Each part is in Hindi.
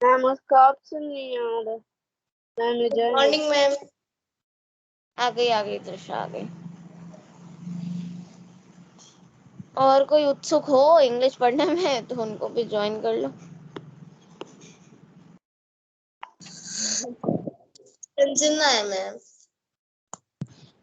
मैम उसका ऑप्शन नहीं आ रहा। Ma'am good morning ma'am. आ गई त्रिशा आ गई। और कोई उत्सुक हो इंग्लिश पढ़ने में तो उनको भी ज्वाइन कर लो। संजना है मैम।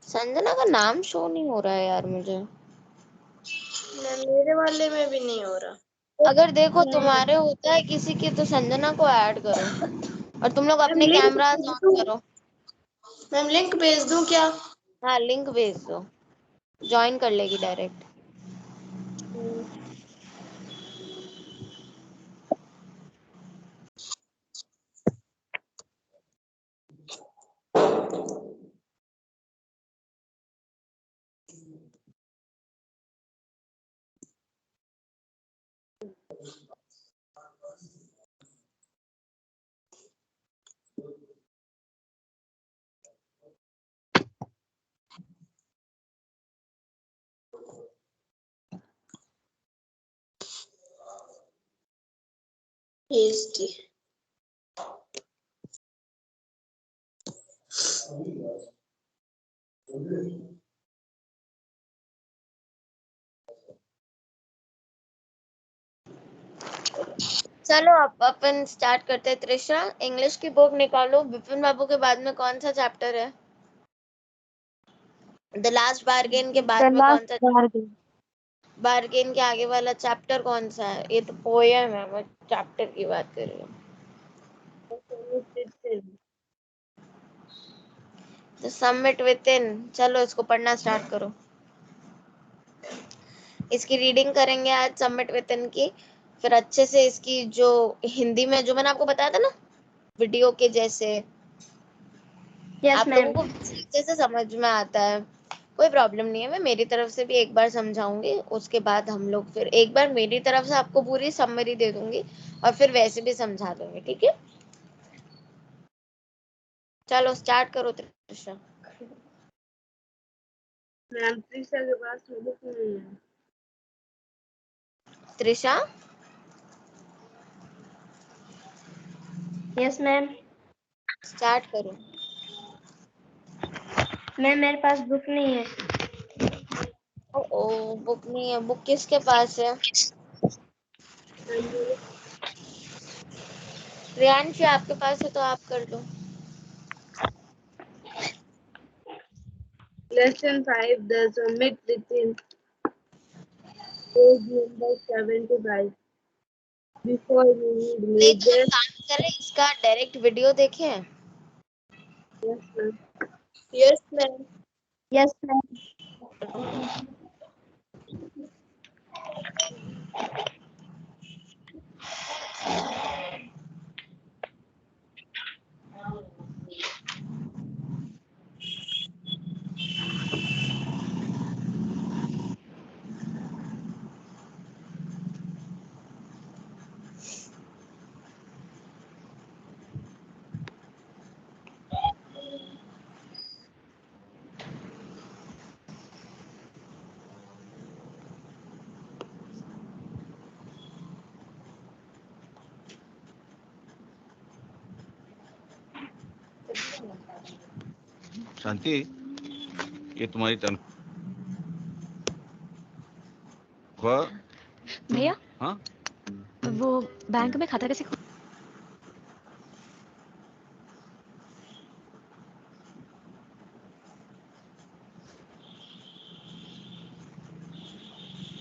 संजना का नाम शो नहीं हो रहा है यार मुझे। मैम मेरे वाले में भी नहीं हो रहा। अगर देखो तुम्हारे होता है किसी की तो संजना को ऐड करो और तुम लोग अपने कैमरा ऑन करो। मैम लिंक भेज दूं क्या? हाँ लिंक भेज दो, ज्वाइन कर लेगी डायरेक्ट। भेज दी। चलो अब अपन स्टार्ट करते हैं। त्रिशा इंग्लिश की बुक निकालो। विपिन बाबू के बाद में कौन सा चैप्टर है? द लास्ट बार्गेन के बाद में कौन सा? बार्गेन के आगे वाला चैप्टर कौन सा है? ये तो पोयम है, मैं चैप्टर की बात कर रही हूँ। The summit with in. चलो इसको पढ़ना स्टार्ट करो। इसकी रीडिंग करेंगे आज समिट विद इन की, फिर अच्छे से इसकी जो हिंदी में जो मैंने आपको बताया था ना वीडियो के जैसे, आप लोगों को अच्छे से समझ में आता है, कोई प्रॉब्लम नहीं है। मैं मेरी तरफ से भी एक बार समझाऊंगी, उसके बाद हम लोग फिर एक बार मेरी तरफ से आपको पूरी समरी दे दूंगी और फिर वैसे भी समझा दूंगी, ठीक है? चलो स्टार्ट करो त्रिशा। मैम त्रिशा के पास बुक नहीं है। Trisha yes ma'am. स्टार्ट करो। मैम मेरे पास बुक नहीं है। ओ बुक नहीं है, बुक किसके पास है? प्रियांशी आपके पास है तो आप कर दो। Lesson 5 The Summit Within, page number 75. Before we need नहीं तो major. एक काम करें, इसका डायरेक्ट वीडियो देखें। Yes, ma'am. Yes ma'am. Yes ma'am. Shanti, ये तुम्हारी तनख्वाह। भैया हाँ वो बैंक में खाता कैसे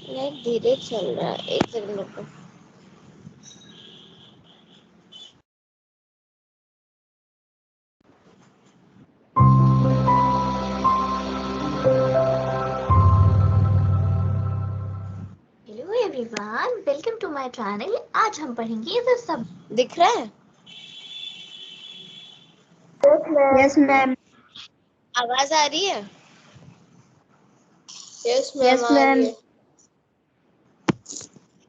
नहीं धीरे चल रहा है, एक सेकंड रुको। Hello everyone, welcome to my channel. आज हम पढ़ेंगे द सब। दिख रहा है? Yes ma'am. आवाज आ रही है? यस मैम यस आ रही मैम। है।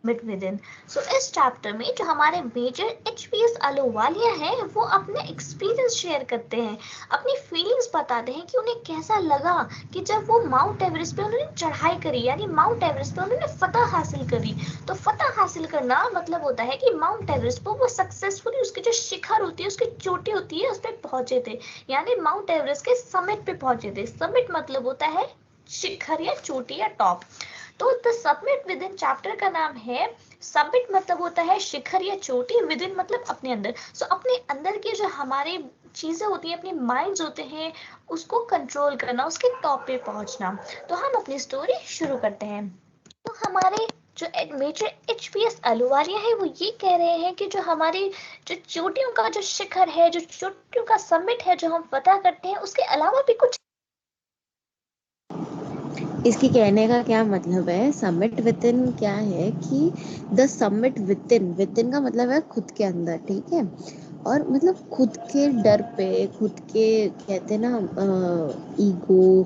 Submit with in. सो इस चैप्टर में जो हमारे मेजर HPS अहलूवालिया है वो अपने एक्सपीरियंस शेयर करते हैं, अपनी फीलिंग्स बताते हैं कि उन्हें कैसा लगा कि जब वो माउंट एवरेस्ट पे उन्होंने चढ़ाई करी, यानी माउंट एवरेस्ट पे उन्होंने फतह हासिल करी। तो फतह हासिल करना मतलब होता है कि माउंट एवरेस्ट पर वो सक्सेसफुली उसकी जो शिखर होती है, उसकी चोटी होती है, उस पर पहुंचे थे, यानी माउंट एवरेस्ट के समिट पे पहुंचे थे। समिट मतलब होता है शिखर या चोटी या टॉप। तो the submit with in chapter का नाम है, सबमिट मतलब होता है शिखर या चोटी, विद इन मतलब अपने अंदर। सो अपने अंदर की जो हमारी चीजें होती हैं, अपने माइंड्स होते हैं, उसको कंट्रोल करना, उसके टॉप पे पहुंचना। तो हम अपनी स्टोरी शुरू करते हैं। तो हमारे जो मेजर HPS अहलूवालिया है वो ये कह रहे हैं कि जो हमारी जो चोटियों का जो शिखर है, जो चोटियों का समिट है, जो हम फतह करते हैं, उसके अलावा भी कुछ। इसकी कहने का क्या मतलब है, सबमिट विद इन क्या है कि द सबमिट विद इन का मतलब है खुद के अंदर, ठीक है। और मतलब खुद के डर पे, खुद के कहते ना ईगो,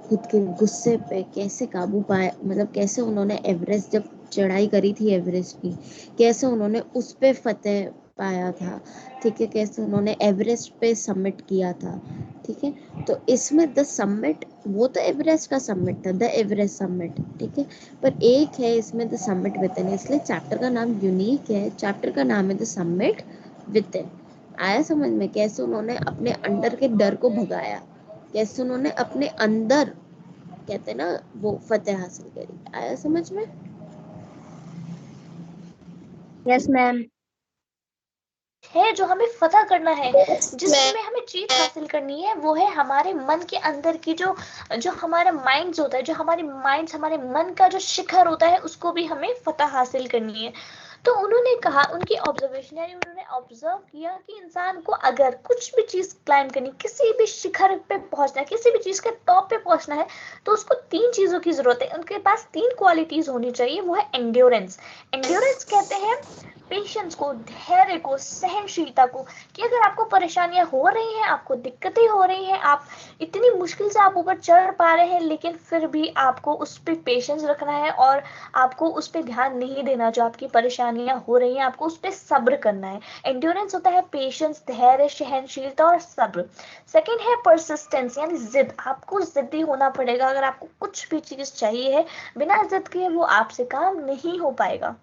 खुद के गुस्से पे कैसे काबू पाए, मतलब कैसे उन्होंने एवरेस्ट जब चढ़ाई करी थी एवरेस्ट की, कैसे उन्होंने उस पे फतेह पाया था, ठीक है, कैसे उन्होंने एवरेस्ट पे सबमिट किया था, ठीक है। तो इसमें द सबमिट, वो तो एवरेस्ट का सबमिट था, द एवरेस्ट सबमिट, ठीक है। पर एक है इसमें द सबमिट विद इन, इसलिए चैप्टर का नाम यूनिक है, चैप्टर का नाम है द सबमिट विद इन। आया समझ में, कैसे उन्होंने अपने अंदर के डर को भगाया, कैसे उन्होंने अपने अंदर कहते ना वो फतेह हासिल करी। आया समझ में? Yes ma'am. है जो हमें फतह करना है, जिसमें हमें जीत हासिल करनी है, वो है हमारे मन के अंदर की जो जो हमारा माइंड्स होता है, जो हमारे माइंड्स, हमारे मन का जो शिखर होता है, उसको भी हमें फतह हासिल करनी है। तो उन्होंने कहा, उनकी ऑब्जर्वेशन है, उन्होंने ऑब्जर्व किया कि इंसान को अगर कुछ भी चीज क्लाइम करनी, किसी भी शिखर पे पहुंचना है, किसी भी चीज के टॉप पे पहुंचना है, तो उसको 3 चीजों की जरूरत है। उनके पास 3 क्वालिटीज होनी चाहिए। वो है एंड्योरेंस। एंड्योरेंस कहते हैं पेशेंस को, धैर्य को, सहनशीलता को, कि अगर आपको परेशानियां हो रही हैं, आपको दिक्कतें हो रही हैं, आप इतनी मुश्किल से आप ऊपर चढ़ पा रहे हैं, लेकिन फिर भी आपको उस पर पेशेंस रखना है और आपको उस पर ध्यान नहीं देना, जो आपकी परेशानियां हो रही हैं, आपको उस पर सब्र करना है। एंड्योरेंस होता है पेशेंस, धैर्य, सहनशीलता और सब्र। सेकेंड है परसिस्टेंस, यानी जिद। आपको जिद्दी होना पड़ेगा। अगर आपको कुछ भी चीज चाहिए है, बिना जिद के वो आपसे काम नहीं हो पाएगा।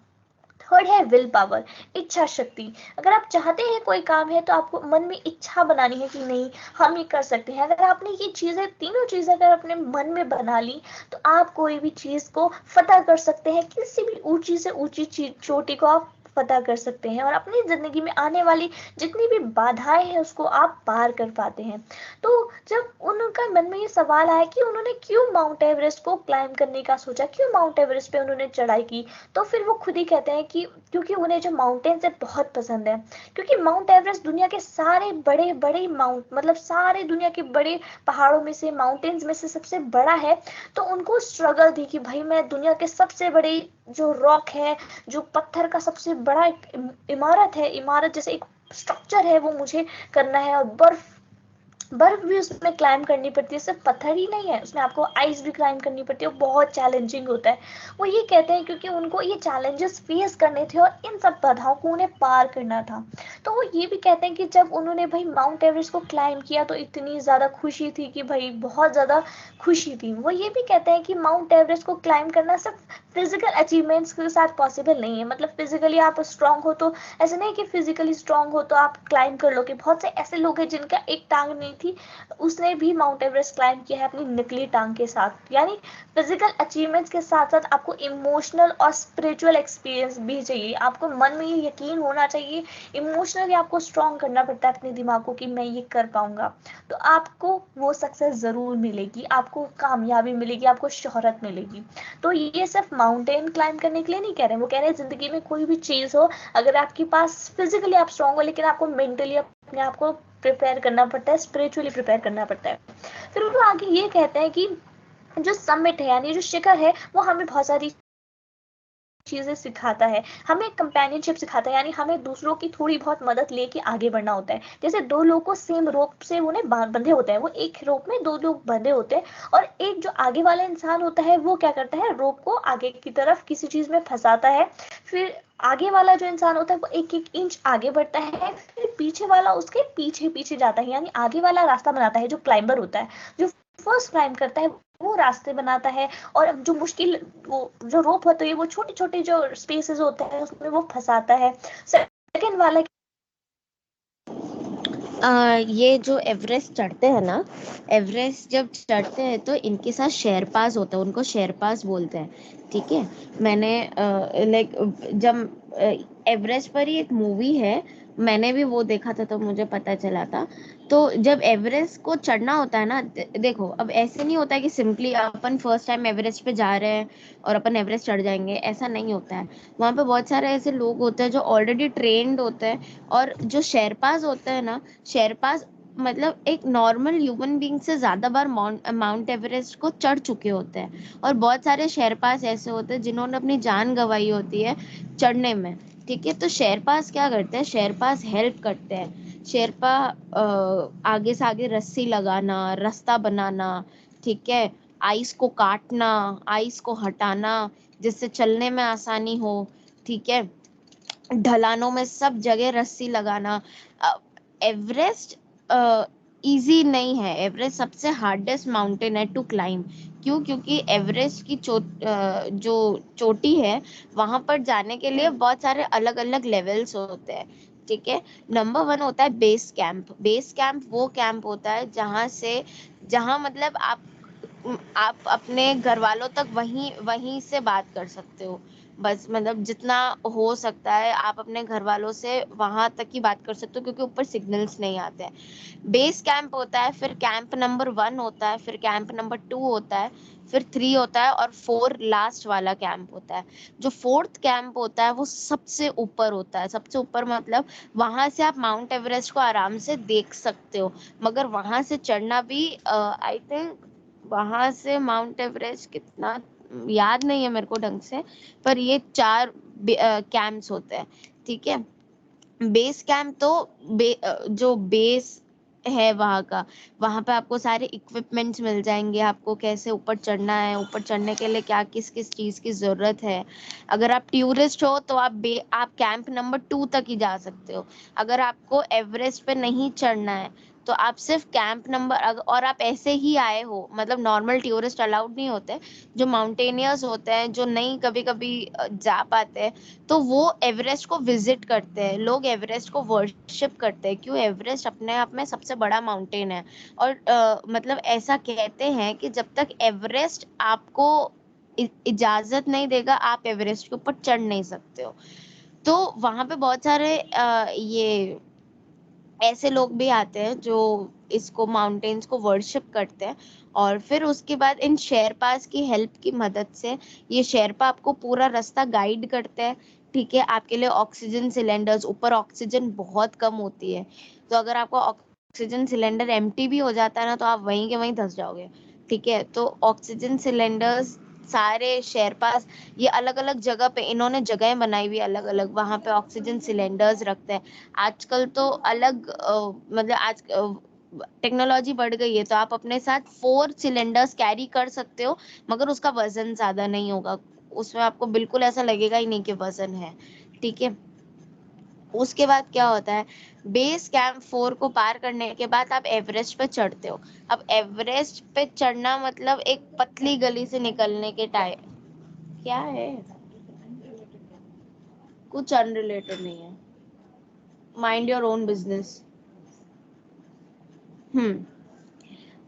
थर्ड है विल पावर, इच्छा शक्ति। अगर आप चाहते हैं कोई काम है, तो आपको मन में इच्छा बनानी है कि नहीं, हम ये कर सकते हैं। अगर आपने ये चीजें, तीनों चीजें अगर अपने मन में बना ली, तो आप कोई भी चीज को फतह कर सकते हैं। किसी भी ऊंची से ऊंची चोटी को आप फतह कर सकते हैं और अपनी जिंदगी में आने वाली जितनी भी बाधाएं हैं, उसको आप पार कर पाते हैं। तो जब उनका मन में ये सवाल आया कि उन्होंने क्यों माउंट एवरेस्ट को क्लाइम करने का सोचा, क्यों माउंट एवरेस्ट पे उन्होंने चढ़ाई की, तो फिर वो खुद ही कहते हैं कि क्योंकि उन्हें जो माउंटेन्स है बहुत पसंद है। क्योंकि माउंट एवरेस्ट दुनिया के सारे बड़े बड़े माउंट, मतलब सारे दुनिया के बड़े पहाड़ों में से, माउंटेन्स में से सबसे बड़ा है। तो उनको स्ट्रगल थी कि भाई मैं दुनिया के सबसे बड़े जो रॉक है, जो पत्थर का सबसे बड़ा इमारत है, इमारत जैसे एक स्ट्रक्चर है, वो मुझे करना है। और बर्फ भी उसमें क्लाइम करनी पड़ती है, सिर्फ पत्थर ही नहीं है, उसमें आपको आइस भी क्लाइम करनी पड़ती है, बहुत चैलेंजिंग होता है। वो ये कहते हैं क्योंकि उनको ये चैलेंजेस फेस करने थे और इन सब बाधाओं को उन्हें पार करना था। तो वो ये भी कहते हैं कि जब उन्होंने भाई माउंट एवरेस्ट को क्लाइम किया, तो इतनी ज्यादा खुशी थी कि भाई बहुत ज्यादा खुशी थी। वो ये भी कहते हैं कि माउंट एवरेस्ट को क्लाइम करना सिर्फ फिजिकल अचीवमेंट्स के साथ पॉसिबल नहीं है। मतलब फिजिकली आप स्ट्रांग हो तो ऐसे नहीं कि फिजिकली स्ट्रांग हो तो आप क्लाइम कर लोगे। बहुत से ऐसे लोग हैं जिनका एक टांग नहीं थी, उसने भी माउंट एवरेस्ट क्लाइम किया है अपनी निकली टांग के साथ। यानी फिजिकल अचीवमेंट्स के साथ साथ आपको इमोशनल और स्पिरिचुअल एक्सपीरियंस भी चाहिए। आपको मन में ये यकीन होना चाहिए, इमोशनली आपको स्ट्रांग करना पड़ता है अपने दिमाग को कि मैं ये कर पाऊंगा। तो आपको वो सक्सेस जरूर मिलेगी, आपको कामयाबी मिलेगी, आपको शोहरत मिलेगी। तो ये सिर्फ माउंटेन क्लाइम करने के लिए नहीं कह रहे, वो कह रहे हैं जिंदगी में कोई भी चीज हो, अगर आपके पास फिजिकली आप स्ट्रांग हो, लेकिन आपको मेंटली अपने आप को प्रिपेयर करना पड़ता है, स्पिरिचुअली प्रिपेयर करना पड़ता है। फिर वो आगे ये कहते हैं कि जो समिट है, यानी जो शिखर है, वो हमें बहुत सारी चीजें सिखाता है, हमें कंपेनियनशिप सिखाता है, यानी हमें दूसरों की थोड़ी बहुत मदद लेके आगे बढ़ना होता है। जैसे दो लोग को सेम रोप से उन्हें बंधे होते हैं, वो एक रोप में दो लोग बंधे होते हैं, और एक जो आगे वाला इंसान होता है वो क्या करता है, रोप को आगे की तरफ किसी चीज में फंसाता है, फिर आगे वाला जो इंसान होता है वो एक एक इंच आगे बढ़ता है, फिर पीछे वाला उसके पीछे पीछे जाता है, यानी आगे वाला रास्ता बनाता है। जो क्लाइंबर होता है, जो फर्स्ट क्लाइंब करता है, वो रास्ते बनाता है, और जो मुश्किल वो जो रोप होता है वो छोटे छोटे जो स्पेसेस होते हैं उसमें वो फंसाता है। सेकंड वाला ये जो एवरेस्ट चढ़ते हैं ना, एवरेस्ट जब चढ़ते हैं तो इनके साथ शेरपास होता है, उनको शेरपास बोलते हैं। ठीक है, मैंने लाइक जब एवरेस्ट पर ही एक मूवी है, मैंने भी वो देखा था तो मुझे पता चला था। तो जब एवरेस्ट को चढ़ना होता है ना, देखो अब ऐसे नहीं होता है कि सिंपली अपन फर्स्ट टाइम एवरेस्ट पे जा रहे हैं और अपन एवरेस्ट चढ़ जाएंगे, ऐसा नहीं होता है। वहाँ पे बहुत सारे ऐसे लोग होते हैं जो ऑलरेडी ट्रेंड होते हैं, और जो शेरपास होते हैं ना, शेरपास मतलब एक नॉर्मल ह्यूमन बीइंग से ज्यादा बार माउंट एवरेस्ट को चढ़ चुके होते हैं। और बहुत सारे शेरपास ऐसे होते हैं जिन्होंने अपनी जान गंवाई होती है चढ़ने में। ठीक है, तो शेरपास क्या करते हैं, शेरपास हेल्प करते हैं। शेरपा आगे से आगे रस्सी लगाना, रास्ता बनाना, ठीक है, आइस को काटना, आइस को हटाना जिससे चलने में आसानी हो। ठीक है, ढलानों में सब जगह रस्सी लगाना। एवरेस्ट इजी नहीं है, एवरेस्ट सबसे हार्डेस्ट माउंटेन है टू क्लाइंब। क्यों? क्योंकि एवरेस्ट की जो चोटी है वहां पर जाने के लिए बहुत सारे अलग अलग लेवल्स होते हैं। ठीक है, नंबर 1 होता है बेस कैंप। बेस कैंप वो कैंप होता है जहाँ मतलब आप अपने घर वालों तक वहीं से बात कर सकते हो। बस मतलब जितना हो सकता है आप अपने घर वालों से वहां तक ही बात कर सकते हो, क्योंकि ऊपर सिग्नल्स नहीं आते हैं। बेस कैंप होता है, फिर कैंप नंबर 1 होता है, फिर कैंप नंबर 2 होता है, फिर 3 होता है, और 4 लास्ट वाला कैंप होता है। जो 4th कैंप होता है वो सबसे ऊपर होता है। सबसे ऊपर मतलब वहां से आप माउंट एवरेस्ट को आराम से देख सकते हो, मगर वहां से चढ़ना भी आई थिंक वहां से माउंट एवरेस्ट कितना याद नहीं है मेरे को ढंग से, पर ये 4 कैंप्स होते हैं। ठीक है, बेस कैंप तो जो बेस है वहां पे आपको सारे इक्विपमेंट्स मिल जाएंगे, आपको कैसे ऊपर चढ़ना है, ऊपर चढ़ने के लिए क्या किस किस चीज की जरूरत है। अगर आप टूरिस्ट हो तो आप कैंप नंबर 2 तक ही जा सकते हो। अगर आपको एवरेस्ट पे नहीं चढ़ना है तो आप सिर्फ कैंप नंबर, और आप ऐसे ही आए हो, मतलब नॉर्मल टूरिस्ट अलाउड नहीं होते, जो माउंटेनियर्स होते हैं जो नहीं कभी कभी जा पाते हैं, तो वो एवरेस्ट को विजिट करते हैं। लोग एवरेस्ट को वर्शिप करते हैं। क्यों? एवरेस्ट अपने आप में सबसे बड़ा माउंटेन है, और मतलब ऐसा कहते हैं कि जब तक एवरेस्ट आपको इजाजत नहीं देगा आप एवरेस्ट के ऊपर चढ़ नहीं सकते हो। तो वहां पे बहुत सारे ये ऐसे लोग भी आते हैं जो इसको माउंटेन्स को वर्शिप करते हैं, और फिर उसके बाद इन शेरपास की हेल्प की मदद से ये शेरपा आपको पूरा रास्ता गाइड करते हैं। ठीक है, आपके लिए ऑक्सीजन सिलेंडर्स, ऊपर ऑक्सीजन बहुत कम होती है, तो अगर आपको ऑक्सीजन सिलेंडर एम्प्टी भी हो जाता है ना तो आप वहीं के वहीं धंस जाओगे। ठीक है, तो ऑक्सीजन सिलेंडर्स सारे शेरपास ये अलग अलग जगह पे इन्होंने जगह बनाई हुई अलग अलग, वहां पे ऑक्सीजन सिलेंडर्स रखते हैं। आजकल तो अलग मतलब आज टेक्नोलॉजी बढ़ गई है, तो आप अपने साथ 4 सिलेंडर्स कैरी कर सकते हो, मगर उसका वजन ज्यादा नहीं होगा, उसमें आपको बिल्कुल ऐसा लगेगा ही नहीं कि वजन है। ठीक है, उसके बाद क्या होता है, बेस कैंप 4 को पार करने के बाद आप एवरेस्ट पे चढ़ते हो। अब एवरेस्ट पे चढ़ना मतलब एक पतली गली से निकलने के टाइम, क्या है, कुछ अनरिलेटेड नहीं है, माइंड योर ओन बिजनेस।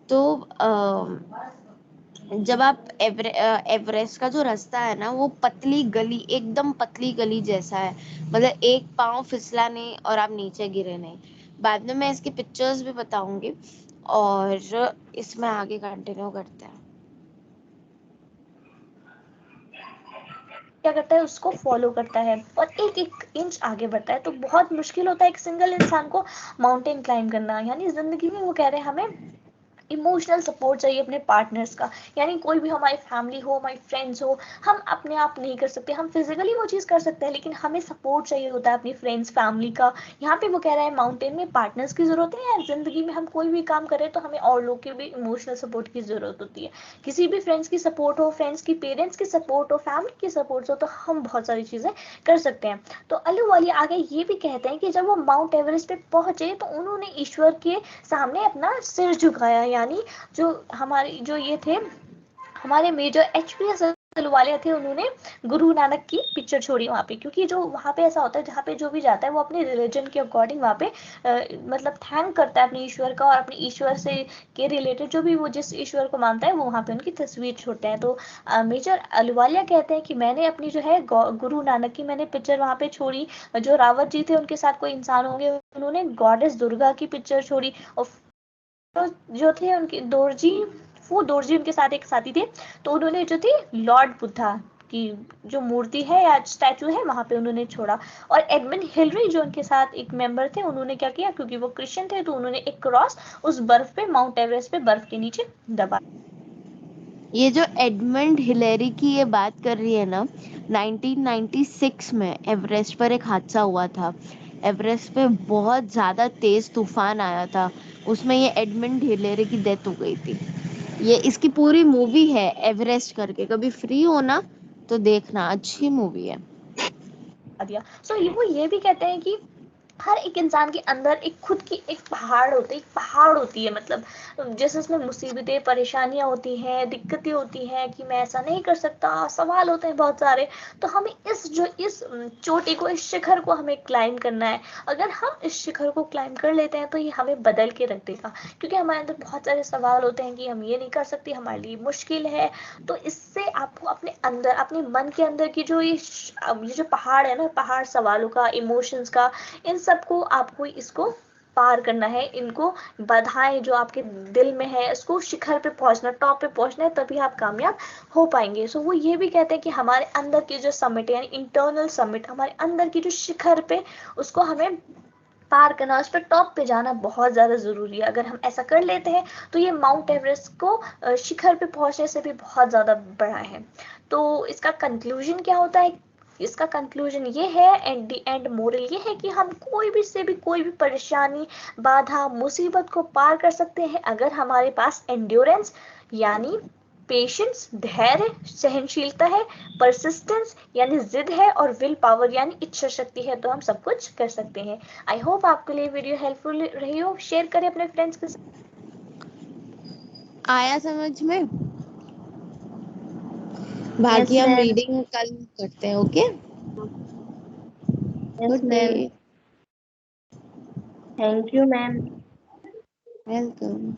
तो जब आप एवरेस्ट का जो रास्ता है ना वो पतली गली, एकदम पतली गली जैसा है, मतलब एक पाँव फिसला नहीं और आप नीचे गिरे नहीं। बाद में मैं इसकी पिक्चर्स भी बताऊंगी, और इसमें आगे कंटिन्यू करते हैं। क्या करता है, उसको फॉलो करता है और एक एक इंच आगे बढ़ता है। तो बहुत मुश्किल होता है एक सिंगल इंसान को माउंटेन क्लाइंब करना, यानी जिंदगी में वो कह रहे हैं हमें इमोशनल सपोर्ट चाहिए अपने पार्टनर्स का। यानी कोई भी हमारी फैमिली हो, हमारी फ्रेंड्स हो, हम अपने आप नहीं कर सकते, हम फिजिकली वो चीज़ कर सकते हैं लेकिन हमें सपोर्ट चाहिए होता है अपनी फ्रेंड्स फैमिली का। यहाँ पे वो कह रहा है माउंटेन में पार्टनर्स की ज़रूरत है, या ज़िंदगी में हम कोई भी काम करें तो हमें और लोग की भी इमोशनल सपोर्ट की ज़रूरत होती है। किसी भी फ्रेंड्स की सपोर्ट हो, फ्रेंड्स की पेरेंट्स की सपोर्ट हो, फैमिली की सपोर्ट हो, तो हम बहुत सारी चीज़ें कर सकते हैं। तो अहलूवालिया आगे ये भी कहते हैं कि जब वो माउंट एवरेस्ट पे पहुंचे तो उन्होंने ईश्वर के सामने अपना सिर झुकाया। यानी जो हमारे जो ये थे हमारे मेजर एचपीएस अहलूवालिया थे, उन्होंने गुरु नानक की पिक्चर छोड़ी वहाँ पे, क्योंकि जो वहाँ पे ऐसा होता है जहाँ पे जो भी जाता है वो अपने रिलीजन के अकॉर्डिंग वहाँ पे मतलब थैंक करता है अपने ईश्वर का, और अपने ईश्वर से के रिलेटेड जो भी वो जिस ईश्वर को मानता है वो वहाँ पे उनकी तस्वीर छोड़ता है। तो मेजर अहलूवालिया कहते हैं कि मैंने अपनी जो है गुरु नानक की मैंने पिक्चर वहाँ पे छोड़ी। जो रावत जी थे उनके साथ कोई इंसान होंगे, उन्होंने गॉडेस दुर्गा की पिक्चर छोड़ी, और जो थे उनके दोरजी उनके साथ एक साथी थे, तो उन्होंने जो थी लॉर्ड बुद्धा की जो मूर्ति है या स्टैचू है वहां पे उन्होंने छोड़ा। और एडमंड हिलरी जो उनके साथ एक मेंबर थे, उन्होंने क्या किया, क्योंकि वो क्रिश्चियन थे तो उन्होंने एक क्रॉस उस बर्फ पे, माउंट एवरेस्ट पे बर्फ के नीचे दबा। ये जो एडमंड हिलेरी की ये बात कर रही है ना, 1996 में एवरेस्ट पर एक हादसा हुआ था। एवरेस्ट पे बहुत ज्यादा तेज तूफान आया था, उसमें ये एडमंड हिलेरी की डेथ हो गई थी। ये इसकी पूरी मूवी है एवरेस्ट करके, कभी फ्री हो ना तो देखना, अच्छी मूवी है। दिया। वो ये भी कहते हैं कि हर एक इंसान के अंदर एक खुद की एक पहाड़ होती है, मतलब जैसे उसमें मुसीबतें परेशानियां होती हैं, दिक्कतें होती हैं कि मैं ऐसा नहीं कर सकता, सवाल होते हैं बहुत सारे। तो हमें इस चोटी को, इस शिखर को हमें क्लाइम करना है। अगर हम इस शिखर को क्लाइम कर लेते हैं तो ये हमें बदल के रख देगा, क्योंकि हमारे अंदर बहुत सारे सवाल होते हैं कि हम ये नहीं कर सकते, हमारे लिए मुश्किल है। तो इससे आपको अपने अंदर, अपने मन के अंदर की जो ये जो पहाड़ है ना, पहाड़ सवालों का, इमोशंस का, इन सबको आपको इसको पार करना है। इनको बाधाएं जो आपके दिल में है, इसको शिखर पे पहुंचना, टॉप पे पहुंचना है, तभी आप कामयाब हो पाएंगे। वो ये भी कहते हैं कि हमारे अंदर की जो समिट यानी इंटरनल समिट, हमारे अंदर की जो शिखर पे, उसको हमें पार करना, उस पर टॉप पे जाना बहुत ज़्यादा ज़रूरी है। अगर हम ऐसा कर लेते हैं तो ये माउंट एवरेस्ट को शिखर पे पहुंचने से भी बहुत ज़्यादा बड़ा है। तो इसका कंक्लूजन क्या होता है? इसका कंक्लूजन ये है, एट द एंड मोरल ये है कि हम कोई भी परेशानी, बाधा, मुसीबत को पार कर सकते हैं अगर हमारे पास एंड्योरेंस यानी पेशेंस, धैर्य, सहनशीलता है, परसिस्टेंस यानी जिद है, और विल पावर यानी इच्छा शक्ति है, तो हम सब कुछ कर सकते हैं। आई होप आपके लिए वीडियो हेल्पफुल रही हो। शेयर करें अपने फ्रेंड्स के साथ। आया समझ में? बाकी Yes, हम ma'am. रीडिंग कल करते हैं। Okay, Yes, good day. ma'am. Thank you, ma'am. Welcome.